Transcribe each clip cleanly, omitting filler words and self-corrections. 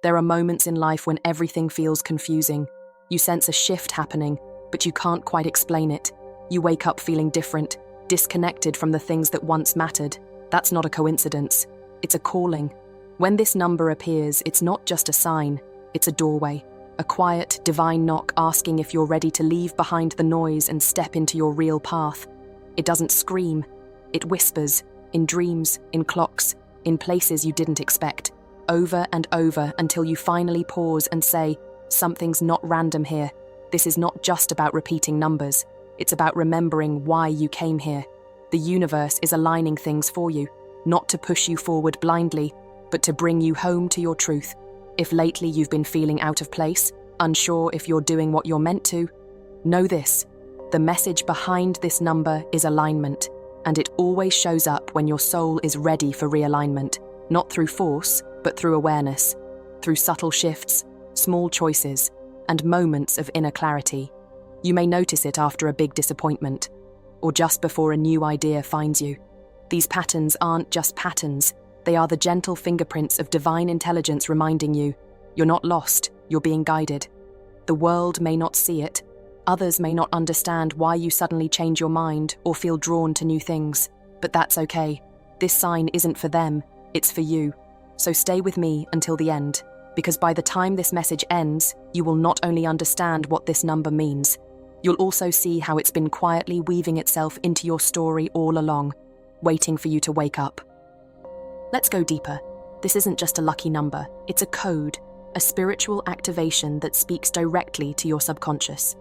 There are moments in life when everything feels confusing. You sense a shift happening, but you can't quite explain it. You wake up feeling different, disconnected from the things that once mattered. That's not a coincidence. It's a calling. When this number appears, it's not just a sign, it's a doorway. A quiet, divine knock asking if you're ready to leave behind the noise and step into your real path. It doesn't scream. It whispers, in dreams, in clocks, in places you didn't expect, over and over until you finally pause and say, something's not random here. This is not just about repeating numbers. It's about remembering why you came here. The universe is aligning things for you, not to push you forward blindly, but to bring you home to your truth. If lately you've been feeling out of place, unsure if you're doing what you're meant to, know this. The message behind this number is alignment, and it always shows up when your soul is ready for realignment, not through force, but through awareness, through subtle shifts, small choices, and moments of inner clarity. You may notice it after a big disappointment, or just before a new idea finds you. These patterns aren't just patterns, they are the gentle fingerprints of divine intelligence reminding you, you're not lost, you're being guided. The world may not see it, others may not understand why you suddenly change your mind or feel drawn to new things, but that's okay. This sign isn't for them, it's for you. So stay with me until the end, because by the time this message ends, you will not only understand what this number means, you'll also see how it's been quietly weaving itself into your story all along, waiting for you to wake up. Let's go deeper. This isn't just a lucky number, it's a code, a spiritual activation that speaks directly to your subconscious.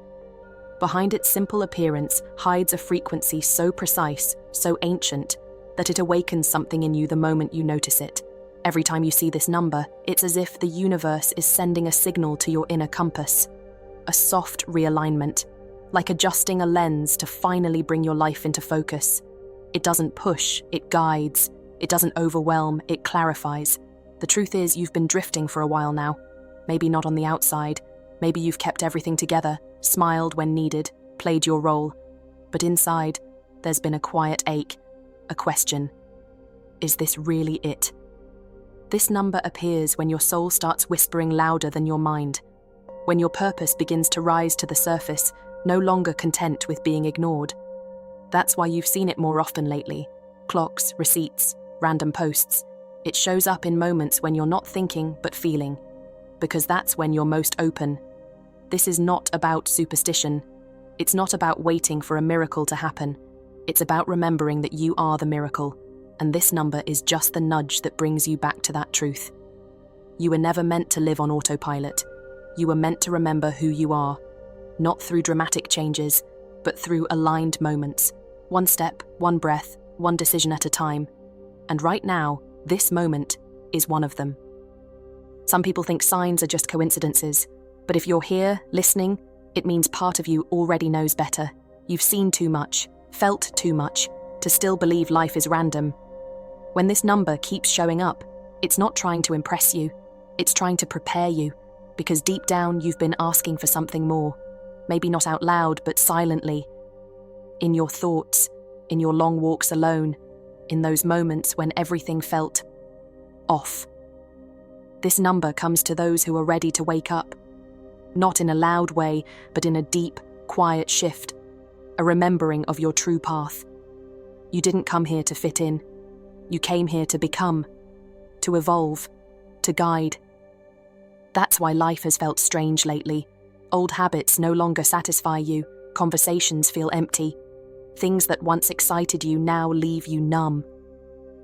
Behind its simple appearance hides a frequency so precise, so ancient, that it awakens something in you the moment you notice it. Every time you see this number, it's as if the universe is sending a signal to your inner compass. A soft realignment, like adjusting a lens to finally bring your life into focus. It doesn't push, it guides. It doesn't overwhelm, it clarifies. The truth is, you've been drifting for a while now. Maybe not on the outside. Maybe you've kept everything together, smiled when needed, played your role. But inside, there's been a quiet ache, a question. Is this really it? This number appears when your soul starts whispering louder than your mind. When your purpose begins to rise to the surface, no longer content with being ignored. That's why you've seen it more often lately. Clocks, receipts, random posts. It shows up in moments when you're not thinking but feeling, because that's when you're most open. This is not about superstition. It's not about waiting for a miracle to happen. It's about remembering that you are the miracle, and this number is just the nudge that brings you back to that truth. You were never meant to live on autopilot. You were meant to remember who you are, not through dramatic changes, but through aligned moments. One step, one breath, one decision at a time. And right now, this moment is one of them. Some people think signs are just coincidences, but if you're here, listening, it means part of you already knows better. You've seen too much, felt too much, to still believe life is random. When this number keeps showing up, it's not trying to impress you, it's trying to prepare you, because deep down you've been asking for something more. Maybe not out loud, but silently. In your thoughts, in your long walks alone, in those moments when everything felt off. This number comes to those who are ready to wake up, not in a loud way, but in a deep, quiet shift, a remembering of your true path. You didn't come here to fit in. You came here to become, to evolve, to guide. That's why life has felt strange lately. Old habits no longer satisfy you, conversations feel empty. Things that once excited you now leave you numb.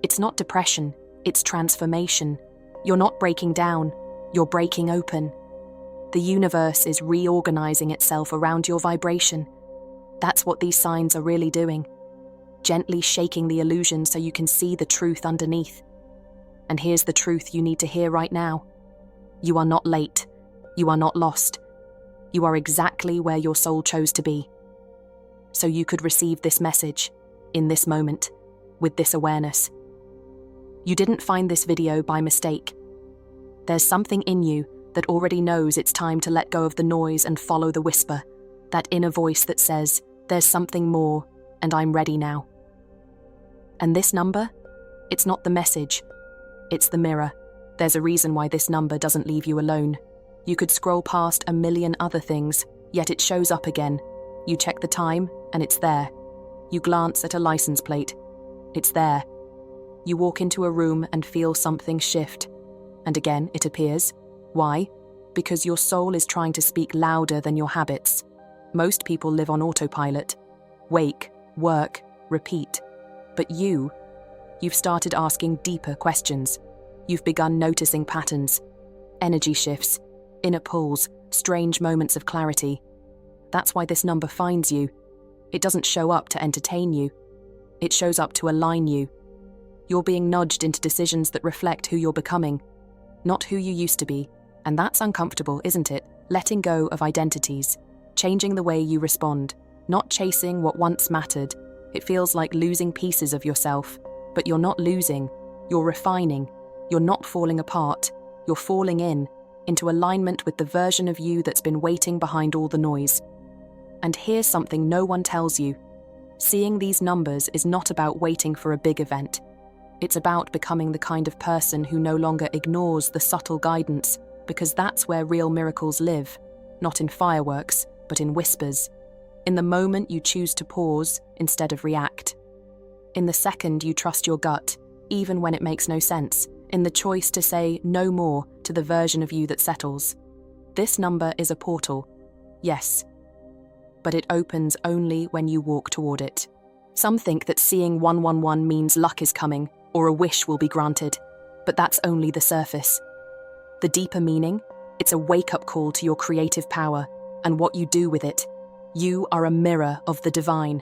It's not depression, it's transformation. You're not breaking down, you're breaking open. The universe is reorganizing itself around your vibration. That's what these signs are really doing. Gently shaking the illusion so you can see the truth underneath. And here's the truth you need to hear right now. You are not late. You are not lost. You are exactly where your soul chose to be. So you could receive this message, in this moment, with this awareness. You didn't find this video by mistake. There's something in you that already knows it's time to let go of the noise and follow the whisper, that inner voice that says, there's something more, and I'm ready now. And this number? It's not the message, it's the mirror. There's a reason why this number doesn't leave you alone. You could scroll past a million other things, yet it shows up again. You check the time, and it's there. You glance at a license plate. It's there. You walk into a room and feel something shift. And again, it appears. Why? Because your soul is trying to speak louder than your habits. Most people live on autopilot. Wake, work, repeat. But you've started asking deeper questions. You've begun noticing patterns, energy shifts, inner pulls, strange moments of clarity. That's why this number finds you. It doesn't show up to entertain you. It shows up to align you. You're being nudged into decisions that reflect who you're becoming, not who you used to be. And that's uncomfortable, isn't it? Letting go of identities, changing the way you respond, not chasing what once mattered. It feels like losing pieces of yourself, but you're not losing. You're refining. You're not falling apart. You're falling into alignment with the version of you that's been waiting behind all the noise. And here's something no one tells you. Seeing these numbers is not about waiting for a big event. It's about becoming the kind of person who no longer ignores the subtle guidance, because that's where real miracles live, not in fireworks, but in whispers. In the moment you choose to pause instead of react. In the second you trust your gut, even when it makes no sense. In the choice to say no more to the version of you that settles. This number is a portal, yes, but it opens only when you walk toward it. Some think that seeing 111 means luck is coming, or a wish will be granted, but that's only the surface. The deeper meaning, it's a wake-up call to your creative power and what you do with it. You are a mirror of the divine.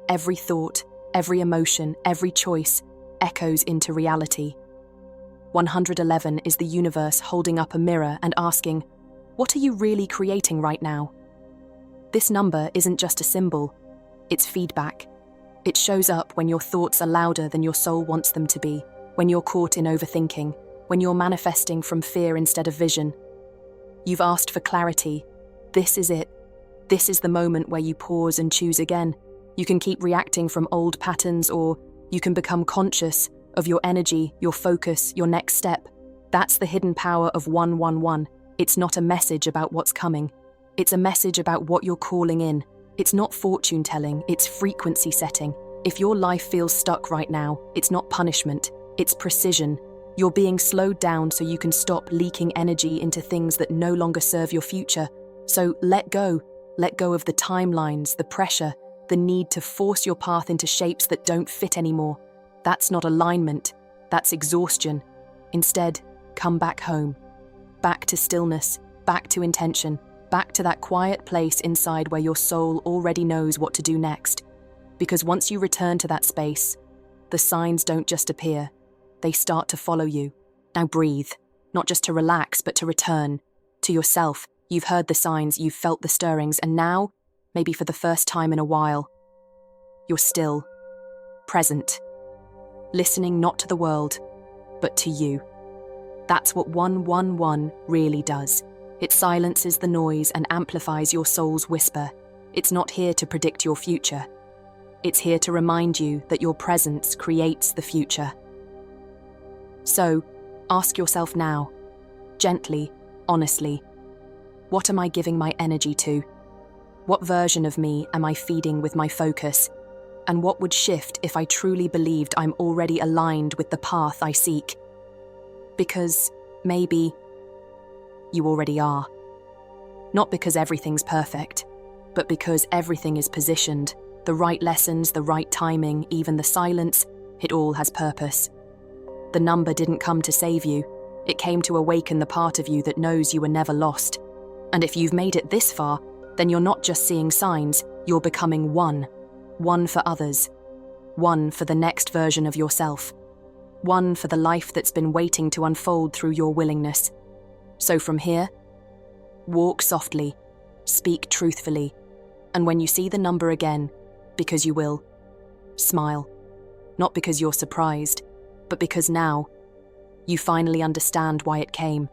Every thought, every emotion, every choice echoes into reality. 111 is the universe holding up a mirror and asking, what are you really creating right now? This number isn't just a symbol, it's feedback. It shows up when your thoughts are louder than your soul wants them to be, when you're caught in overthinking, when you're manifesting from fear instead of vision. You've asked for clarity. This is it. This is the moment where you pause and choose again. You can keep reacting from old patterns, or you can become conscious of your energy, your focus, your next step. That's the hidden power of 111. It's not a message about what's coming. It's a message about what you're calling in. It's not fortune telling, it's frequency setting. If your life feels stuck right now, it's not punishment, it's precision. You're being slowed down so you can stop leaking energy into things that no longer serve your future. So let go of the timelines, the pressure, the need to force your path into shapes that don't fit anymore. That's not alignment, that's exhaustion. Instead, come back home. Back to stillness, back to intention, back to that quiet place inside where your soul already knows what to do next. Because once you return to that space, the signs don't just appear, they start to follow you. Now breathe, not just to relax, but to return to yourself. You've heard the signs, you've felt the stirrings, and now, maybe for the first time in a while, you're still, present. Listening not to the world, but to you. That's what 111 really does. It silences the noise and amplifies your soul's whisper. It's not here to predict your future. It's here to remind you that your presence creates the future. So, ask yourself now, gently, honestly, what am I giving my energy to? What version of me am I feeding with my focus? And what would shift if I truly believed I'm already aligned with the path I seek? Because maybe you already are. Not because everything's perfect, but because everything is positioned. The right lessons, the right timing, even the silence, it all has purpose. The number didn't come to save you. It came to awaken the part of you that knows you were never lost. And if you've made it this far, then you're not just seeing signs, you're becoming one. One for others. One for the next version of yourself. One for the life that's been waiting to unfold through your willingness. So from here, walk softly, speak truthfully, and when you see the number again, because you will, smile. Not because you're surprised, but because now, you finally understand why it came.